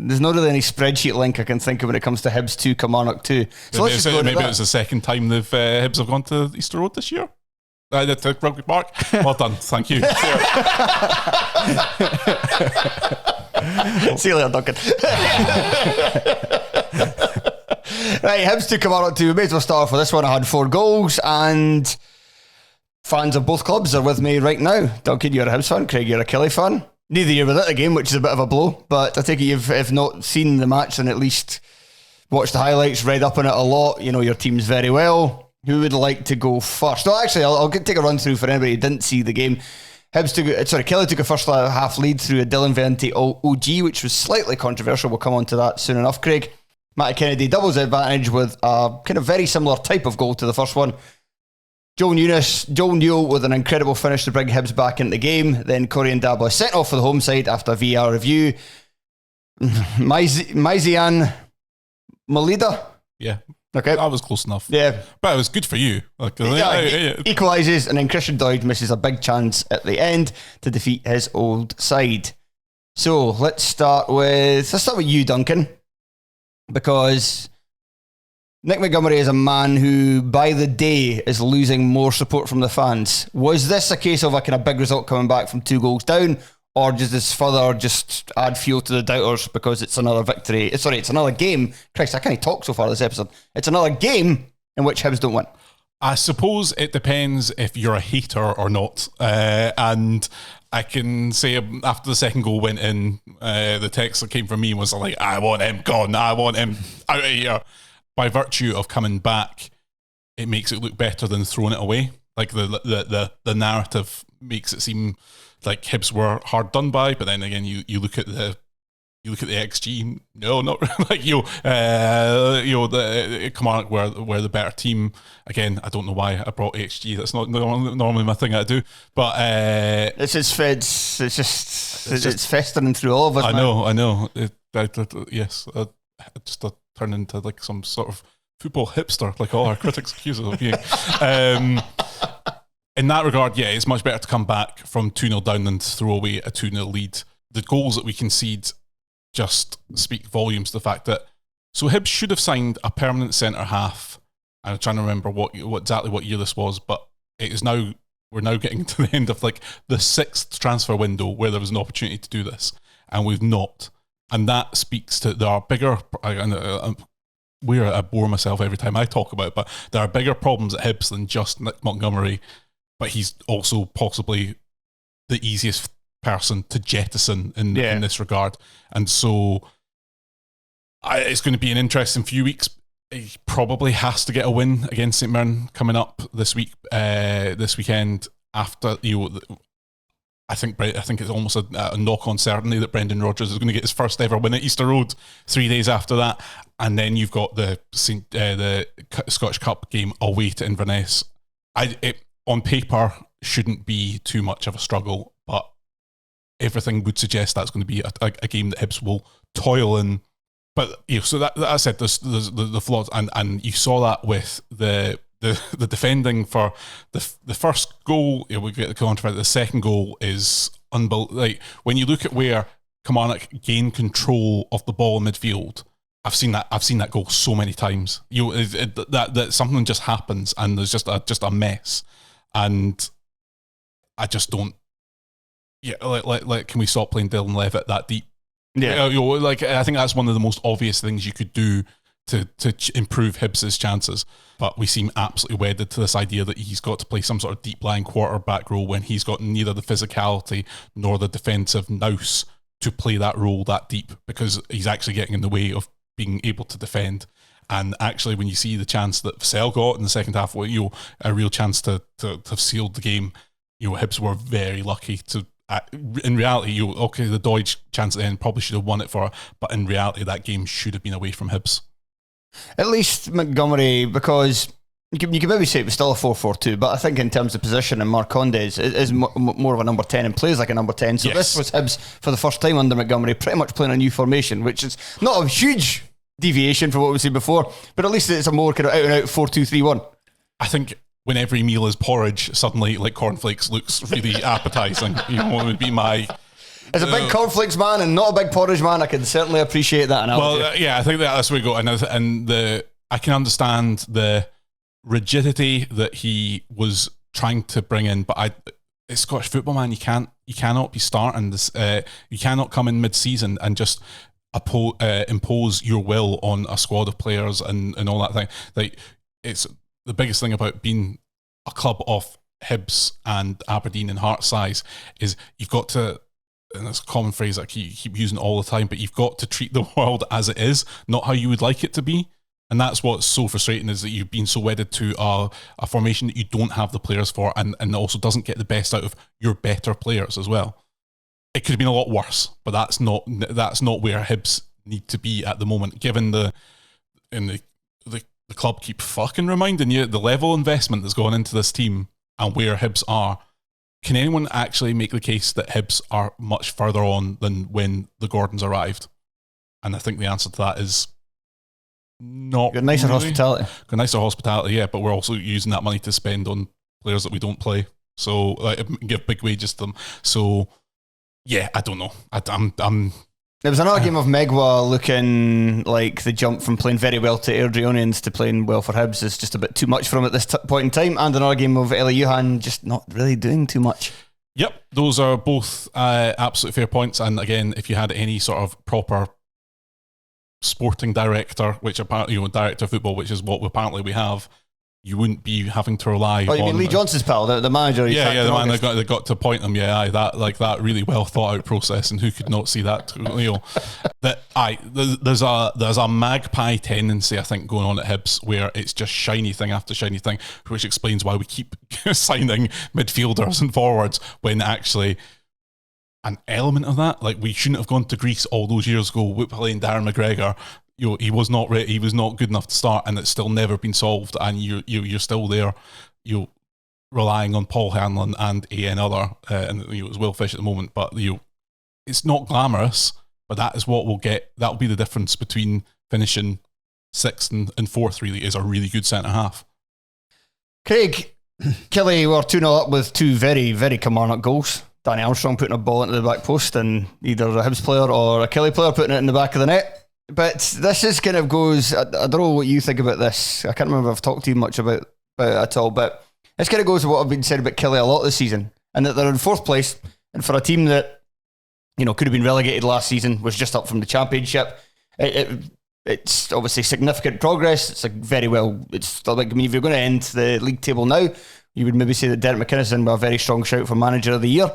there's not really any spreadsheet link I can think of when it comes to Hibs 2, Kilmarnock 2. So let's just go maybe it's the second time Hibs have gone to Easter Road this year. To Rugby Park. Well done, thank you. See you later, Duncan. Right, Hibs 2, Kilmarnock 2. We may as well start off with this one. I had 4 goals, and fans of both clubs are with me right now. Duncan, you're a Hibs fan. Craig, you're a Killie fan. Neither of you were at the game, which is a bit of a blow, but I take it if not seen the match and at least watched the highlights, read up on it a lot, you know your teams very well. Who would like to go first? No, actually, I'll take a run through for anybody who didn't see the game. Killie took a first half lead through a Dylan Vente OG, which was slightly controversial. We'll come on to that soon enough, Craig. Matty Kennedy doubles the advantage with a kind of very similar type of goal to the first one. Joel Newell with an incredible finish to bring Hibs back into the game. Then Corey and Dabla sent off for the home side after a VAR review. Maizian Malida. Yeah. Okay. That was close enough. Yeah. But it was good for you. Equalises, and then Christian Doig misses a big chance at the end to defeat his old side. So let's start with you, Duncan, because Nick Montgomery is a man who, by the day, is losing more support from the fans. Was this a case of a kind of big result coming back from 2 goals down, or does this further just add fuel to the doubters because it's another victory? It's another game. Christ, I can't talk so far this episode. It's another game in which Hibs don't win. I suppose it depends if you're a hater or not. And I can say after the second goal went in, the text that came from me was like, I want him gone. I want him out of here. By virtue of coming back, it makes it look better than throwing it away. Like the narrative makes it seem like Hibs were hard done by, but then again, you look at the XG. No, not like the Kilmarnock were the better team. Again, I don't know why I brought XG. That's not normally my thing I do, but it's festering through all of us. I know. Yes, just turn into like some sort of football hipster, like all our critics accuse us of being. In that regard, yeah, it's much better to come back from 2-0 down than to throw away a 2-0 lead. The goals that we concede just speak volumes to the fact that Hibs should have signed a permanent centre half. I'm trying to remember what exactly what year this was, but we're now getting to the end of like the 6th transfer window where there was an opportunity to do this, and we've not. And that speaks to there are bigger. I bore myself every time I talk about it, but there are bigger problems at Hibs than just Nick Montgomery. But he's also possibly the easiest person to jettison in this regard. And so it's going to be an interesting few weeks. He probably has to get a win against St Mirren coming up this weekend. After I think it's almost a knock-on certainty that Brendan Rodgers is going to get his first ever win at Easter Road 3 days after that. And then you've got the Scottish Cup game away to Inverness. On paper, shouldn't be too much of a struggle, but everything would suggest that's going to be a game that Hibs will toil in. But so that I said, there's the flaws, and you saw that with the defending for the first goal. We get the controversy. The second goal is unbelievable. Like when you look at where Kilmarnock gain control of the ball in midfield, I've seen that goal so many times. That something just happens and there's just a mess. And I just don't. Yeah, like, can we stop playing Dylan Levitt that deep? Yeah, I think that's one of the most obvious things you could do to improve Hibs' chances. But we seem absolutely wedded to this idea that he's got to play some sort of deep lying quarterback role when he's got neither the physicality nor the defensive nous to play that role that deep, because he's actually getting in the way of being able to defend. And actually, when you see the chance that Vassell got in the second half, a real chance to have sealed the game, Hibs were very lucky to. In reality, the Doig chance at the end probably should have won it for, but in reality, that game should have been away from Hibs. At least Montgomery, because you can maybe say it was still a 4-4-2, but I think in terms of position, and Marcondes is more of a number 10 and plays like a number 10. So This was Hibs for the first time under Montgomery, pretty much playing a new formation, which is not a huge deviation from what we've seen before, but at least it's a more kind of out and out 4-2-3-1. I think when every meal is porridge, suddenly like cornflakes looks really appetizing. It would be my As a big cornflakes man and not a big porridge man, I can certainly appreciate that analogy. Well, yeah, I think that's where we go. And I can understand the rigidity that he was trying to bring in, but it's Scottish football, man. You cannot be starting this. You cannot come in mid-season and just impose your will on a squad of players and all that thing. Like, it's the biggest thing about being a club of Hibs and Aberdeen and Hearts size is you've got to, and it's a common phrase that I keep using all the time, but you've got to treat the world as it is, not how you would like it to be. And that's what's so frustrating, is that you've been so wedded to a formation that you don't have the players for, and also doesn't get the best out of your better players as well. It could have been a lot worse, but that's not where Hibs need to be at the moment, given the club keep fucking reminding you the level of investment that's gone into this team and where Hibs are. Can anyone actually make the case that Hibs are much further on than when the Gordons arrived? And I think the answer to that is not. Got nicer really. Hospitality. Got nicer hospitality, yeah, but we're also using that money to spend on players that we don't play. So give big wages to them. So yeah, I don't know. I'm There was another game of Megwa looking like the jump from playing very well to Airdrieonians to playing well for Hibs is just a bit too much for him at this point in time, and another game of Ellie Johan just not really doing too much. Yep, those are both absolute fair points. And again, if you had any sort of proper sporting director, which apparently, director of football, which is what apparently we have, you wouldn't be having to rely on... you mean Lee Johnson's pal, the manager? Yeah, the man that got to appoint him. Yeah, that really well thought out process, and who could not see that? There's a magpie tendency, I think, going on at Hibs, where it's just shiny thing after shiny thing, which explains why we keep signing midfielders and forwards when actually an element of that, like, we shouldn't have gone to Greece all those years ago playing Darren McGregor. He was not good enough to start, and it's still never been solved. And you're still there, relying on Paul Hanlon and another, and it's Will Fish at the moment. But it's not glamorous, but that is what we'll get. That'll be the difference between finishing sixth and fourth. Really, is a really good centre half. Craig, Killie were 2-0 up with two very, very Kilmarnock goals. Danny Armstrong putting a ball into the back post, and either a Hibs player or a Killie player putting it in the back of the net. But this is kind of goes, I don't know what you think about this. I can't remember if I've talked to you much about it at all, but this kind of goes with what I've been said about Killie a lot this season, and that they're in fourth place, and for a team that, could have been relegated last season, was just up from the Championship, it's obviously significant progress. It's it's like, if you're going to end the league table now, you would maybe say that Derek McInnison were a very strong shout for Manager of the Year.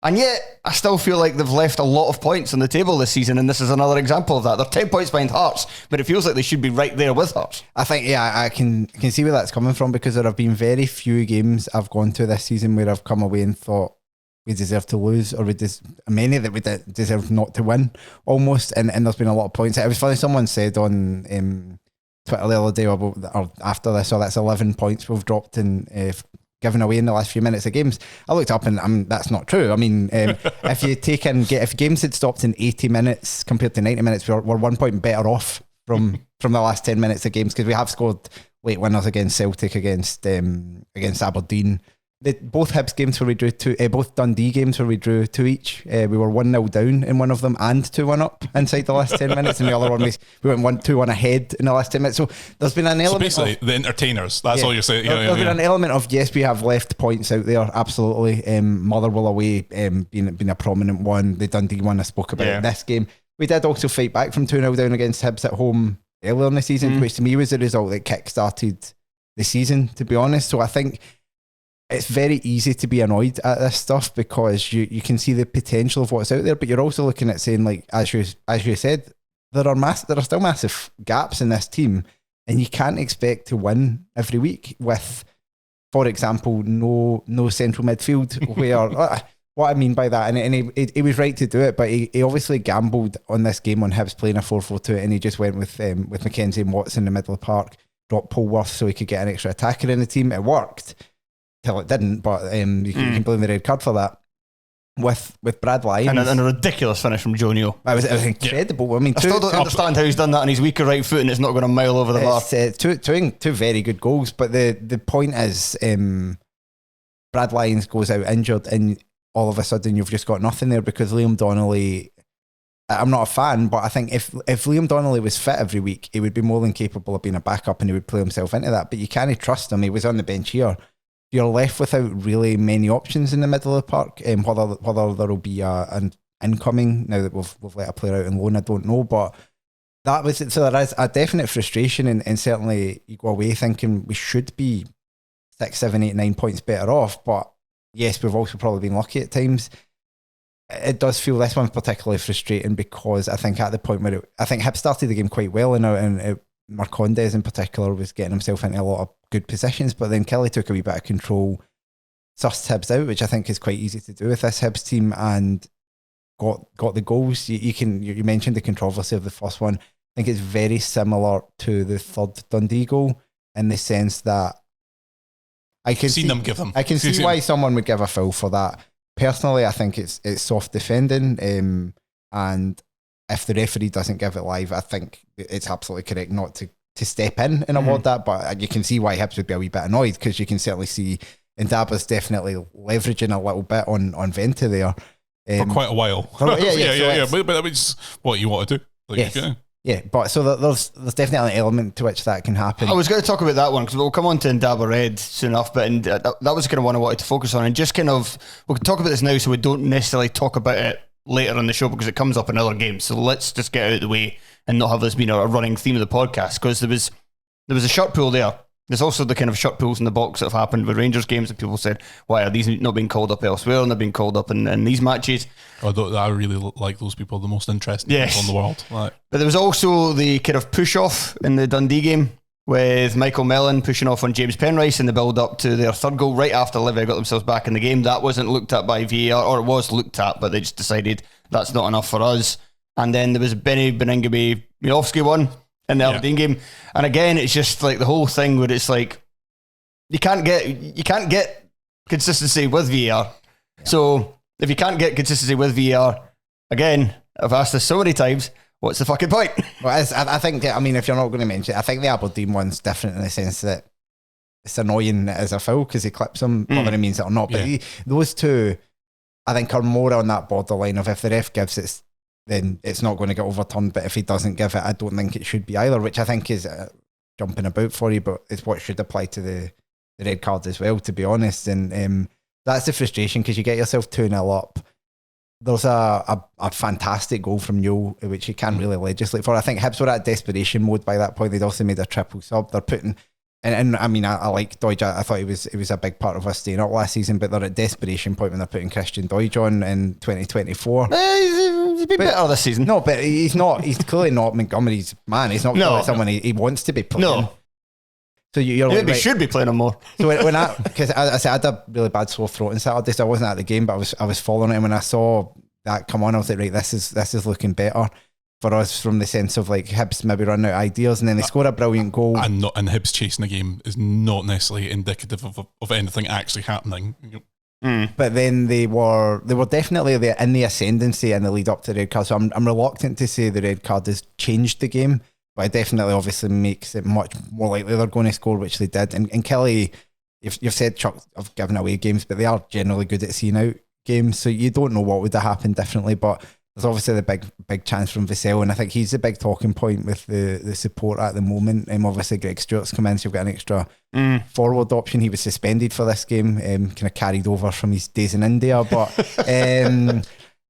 And yet, I still feel like they've left a lot of points on the table this season, and this is another example of that. They're 10 points behind Hearts, but it feels like they should be right there with Hearts. I think, I can see where that's coming from, because there have been very few games I've gone to this season where I've come away and thought we deserve to lose, or many that we deserve not to win, almost. And there's been a lot of points. It was funny, someone said on Twitter the other day or after this, that's 11 points we've dropped in given away in the last few minutes of games. I looked up and that's not true. I mean, if you take in, if games had stopped in 80 minutes compared to 90 minutes, we're 1 point better off from the last 10 minutes of games, because we have scored late winners against Celtic, against Aberdeen. Both Hibs games where we drew both Dundee games where we drew 2 each. We were 1-0 down in one of them and 2-1 up inside the last 10 minutes, and the other one we went 2-1 ahead in the last 10 minutes. So there's been an element. So basically, the entertainers. That's all you're saying. There's been an element of, yes, we have left points out there. Absolutely. Motherwell away being a prominent one. The Dundee one I spoke about in this game. We did also fight back from 2-0 down against Hibs at home earlier in the season, which to me was the result that kick-started the season, to be honest. So I think it's very easy to be annoyed at this stuff, because you can see the potential of what's out there, but you're also looking at saying, like, as you said, there are still massive gaps in this team, and you can't expect to win every week with, for example, no central midfield. Where what I mean by that, and he was right to do it, but he obviously gambled on this game on Hibs playing a 4-4-2, and he just went with Mackenzie and Watts in the middle of the park, dropped Polworth so he could get an extra attacker in the team. It worked till it didn't, but you can blame the red card for that. With Brad Lyons and a ridiculous finish from Joe Neal. It was incredible. I mean, I still don't understand how he's done that on his weaker right foot and it's not going a mile over the bar. Two very good goals, but the point is, Brad Lyons goes out injured, and all of a sudden you've just got nothing there, because Liam Donnelly, I'm not a fan, but I think if Liam Donnelly was fit every week, he would be more than capable of being a backup, and he would play himself into that. But you can't trust him. He was on the bench here. You're left without really many options in the middle of the park. Whether there will be an incoming now that we've let a player out on loan, I don't know. But that was it. So there is a definite frustration, and certainly you go away thinking we should be 6, 7, 8, 9 points better off. But yes, we've also probably been lucky at times. It does feel this one's particularly frustrating, because I think at the point where I think Hibs started the game quite well, and Marcondes in particular was getting himself into a lot of good positions, but then Killie took a wee bit of control, sussed Hibs out, which I think is quite easy to do with this Hibs team, and got the goals. You mentioned the controversy of the first one. I think it's very similar to the third Dundee goal, in the sense that I can see why someone would give a foul for that. Personally, I think it's soft defending, and if the referee doesn't give it live, I think it's absolutely correct not to step in and award that. But you can see why Hibs would be a wee bit annoyed, because you can certainly see Ndaba's definitely leveraging a little bit on Vente there. For quite a while. Yeah. But that was what you want to do. Yeah, but so there's definitely an element to which that can happen. I was going to talk about that one, because we'll come on to Ndaba Red soon enough, but that was kind of one I wanted to focus on, and just kind of, we can talk about this now so we don't necessarily talk about it later in the show, because it comes up in other games. So let's just get out of the way and not have this being a running theme of the podcast, because there was a shirt pull there. There's also the kind of shirt pulls in the box that have happened with Rangers games, and people said, why are these not being called up elsewhere, and they're being called up in these matches. I really like those people, the most interesting people in the world. But there was also the kind of push off in the Dundee game, with Michael Mellon pushing off on James Penrice in the build up to their third goal right after Livy got themselves back in the game. That wasn't looked at by VAR, or it was looked at, but they just decided that's not enough for us. And then there was Benny Beningame-Miofsky one in the Aberdeen game, and again it's just like the whole thing where it's like you can't get consistency with VAR. So if you can't get consistency with VAR, again, I've asked this so many times, what's the fucking point? Well, I think, I mean, if you're not going to mention it, I think the Aberdeen one's different in the sense that it's annoying as a foul because he clips him, whether it means it or not. But those two, I think, are more on that borderline of if the ref gives it, then it's not going to get overturned. But if he doesn't give it, I don't think it should be either, which I think is jumping about for you, but it's what should apply to the red card as well, to be honest. And that's the frustration, because you get yourself 2-0 up. There's a fantastic goal from Newell, which you can't really legislate for. I think Hibs were at desperation mode by that point. They'd also made a triple sub. They're putting, and I mean, I like Doidge. I thought he was a big part of us staying up last season, but they're at desperation point when they're putting Christian Doidge on in 2024. He's been better this season. No, but he's not. He's clearly not Montgomery's man. He's not clearly someone he wants to be playing. No. So you're maybe right. Should be playing him more. So when because I said I had a really bad sore throat on Saturday, so I wasn't at the game, but I was following it. And when I saw that come on, I was like, right, this is looking better for us, from the sense of like Hibs maybe running out of ideas, and then they score a brilliant goal. And Hibs chasing the game is not necessarily indicative of anything actually happening. But then they were definitely in the ascendancy in the lead up to the red card. So I'm reluctant to say the red card has changed the game, but it definitely obviously makes it much more likely they're going to score, which they did. And Killie, you've said Chuck have given away games, but they are generally good at seeing out games, so you don't know what would have happened differently. But there's obviously the big chance from Vassell, and I think he's the big talking point with the support at the moment. Obviously Greg Stewart's come in, so you've got an extra forward option. He was suspended for this game, kind of carried over from his days in India. But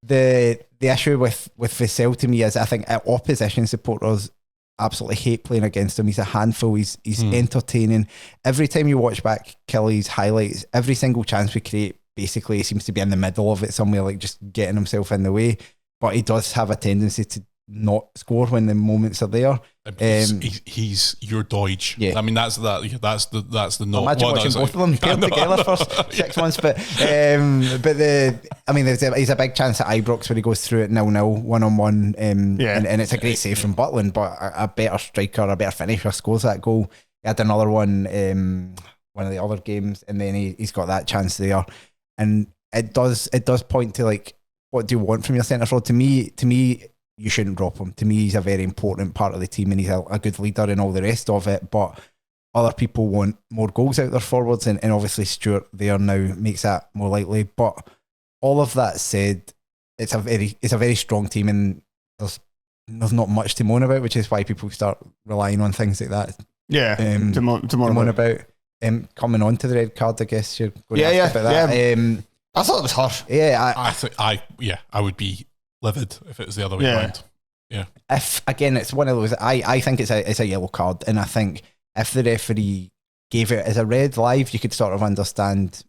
the issue with Vassell to me is I think opposition supporters absolutely hate playing against him. He's a handful. He's entertaining. Every time you watch back Killie's highlights, every single chance we create, basically he seems to be in the middle of it somewhere, like just getting himself in the way. But he does have a tendency to not score when the moments are there. He's your Doidge. Yeah. I mean that's the not. Imagine watching both of them paired together for 6 months. But he's a big chance at Ibrox where he goes through it 0-0 1-on-1. And it's a great save from Butland, but a better striker, a better finisher scores that goal. He had another one of the other games, and then he's got that chance there. And it does point to like, what do you want from your centre forward? To me, you shouldn't drop him. To me, he's a very important part of the team, and he's a good leader and all the rest of it. But other people want more goals out their forwards, and obviously Stewart there now makes that more likely. But all of that said, it's a very strong team, and there's not much to moan about, which is why people start relying on things like that. Yeah, to moan about. Coming on to the red card, I guess you're going to ask about that. Yeah. I thought it was harsh. Yeah, I would be livid if it was the other way around. Yeah. If again, it's one of those. I think it's a yellow card, and I think if the referee gave it as a red live, you could sort of understand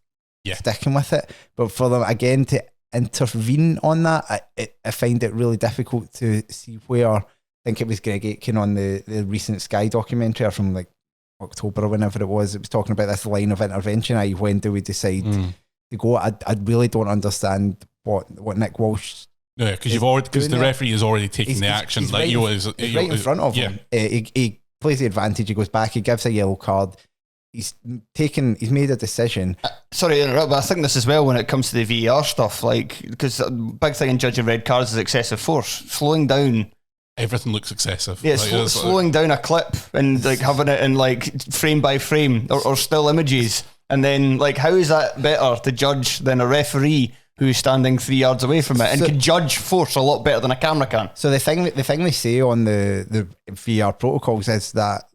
sticking with it. But for them again to intervene on that, I find it really difficult to see where. I think it was Greg Aitken on the recent Sky documentary from like October or whenever it was talking about this line of intervention. When do we decide to go? I really don't understand what Nick Walsh. Yeah, because the referee is already taking the action. He's right in front of him. He plays the advantage. He goes back. He gives a yellow card. He's made a decision. Sorry to interrupt, but I think this as well when it comes to the VAR stuff, like, because a big thing in judging red cards is excessive force. Slowing down. Everything looks excessive. Yeah, slowing down a clip and like having it in like frame by frame or still images. And then like, how is that better to judge than a referee who's standing 3 yards away from it and can judge force a lot better than a camera can? So the thing they say on the VR protocols is that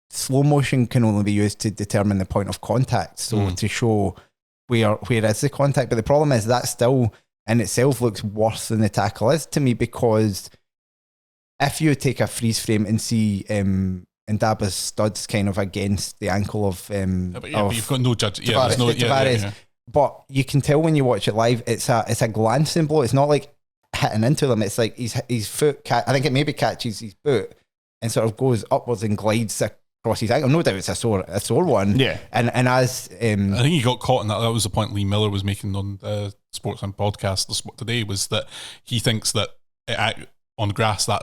slow motion can only be used to determine the point of contact, so to show where is the contact. But the problem is that still in itself looks worse than the tackle is to me, because if you take a freeze frame and see Ndaba's studs kind of against the ankle of but you've got no judge. Yeah, Tavares, there's no Tavares. But you can tell when you watch it live, it's a glancing blow. It's not like hitting into them. It's like his foot. I think it maybe catches his boot and sort of goes upwards and glides across his ankle. No doubt it's a sore one. Yeah. And as I think he got caught in that. That was the point Lee Miller was making on the Sports and Podcast today, was that he thinks that on grass that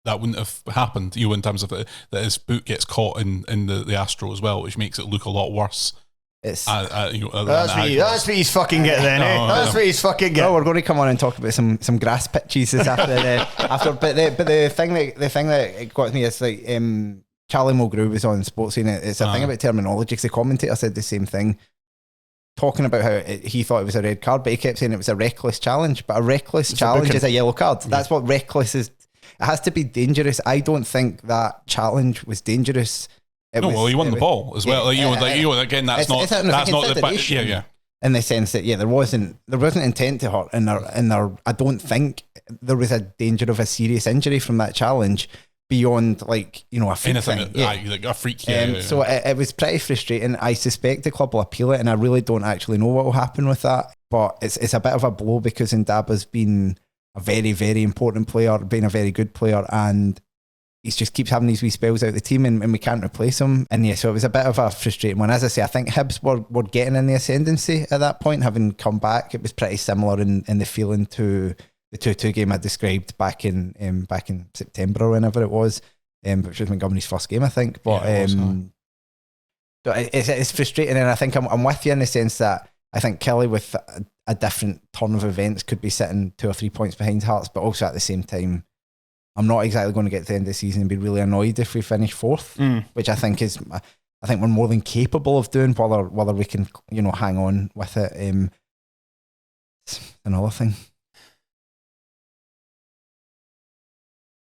wouldn't have happened. In terms of that his boot gets caught in the Astro as well, which makes it look a lot worse. That's what he's fucking getting then. That's what he's fucking getting. Well, we're going to come on and talk about some grass pitches this after. But the thing that got me is like Charlie Mulgrew was on Sports Scene. It's a thing about terminology, because the commentator said the same thing, talking about how he thought it was a red card, but he kept saying it was a reckless challenge. But a reckless challenge is a yellow card. That's what reckless is. It has to be dangerous. I don't think that challenge was dangerous. He won the ball as well. Again, that's not the. Yeah. In the sense that there wasn't intent to hurt, and I don't think there was a danger of a serious injury from that challenge beyond a freak thing. Like a freak. So it was pretty frustrating. I suspect the club will appeal it, and I really don't actually know what will happen with that. But it's a bit of a blow, because Ndaba's been a very, very important player, been a very good player, and he just keeps having these wee spells out of the team, and we can't replace him. And so it was a bit of a frustrating one. As I say, I think Hibs were getting in the ascendancy at that point, having come back. It was pretty similar in the feeling to the 2-2 game I described back in September or whenever it was, which was Montgomery's first game, I think. But it's frustrating, and I think I'm with you in the sense that I think Killie, with a different turn of events, could be sitting 2 or 3 points behind Hearts, but also at the same time, I'm not exactly going to get to the end of the season and be really annoyed if we finish fourth, which I think we're more than capable of doing, whether we can hang on with it. Another thing.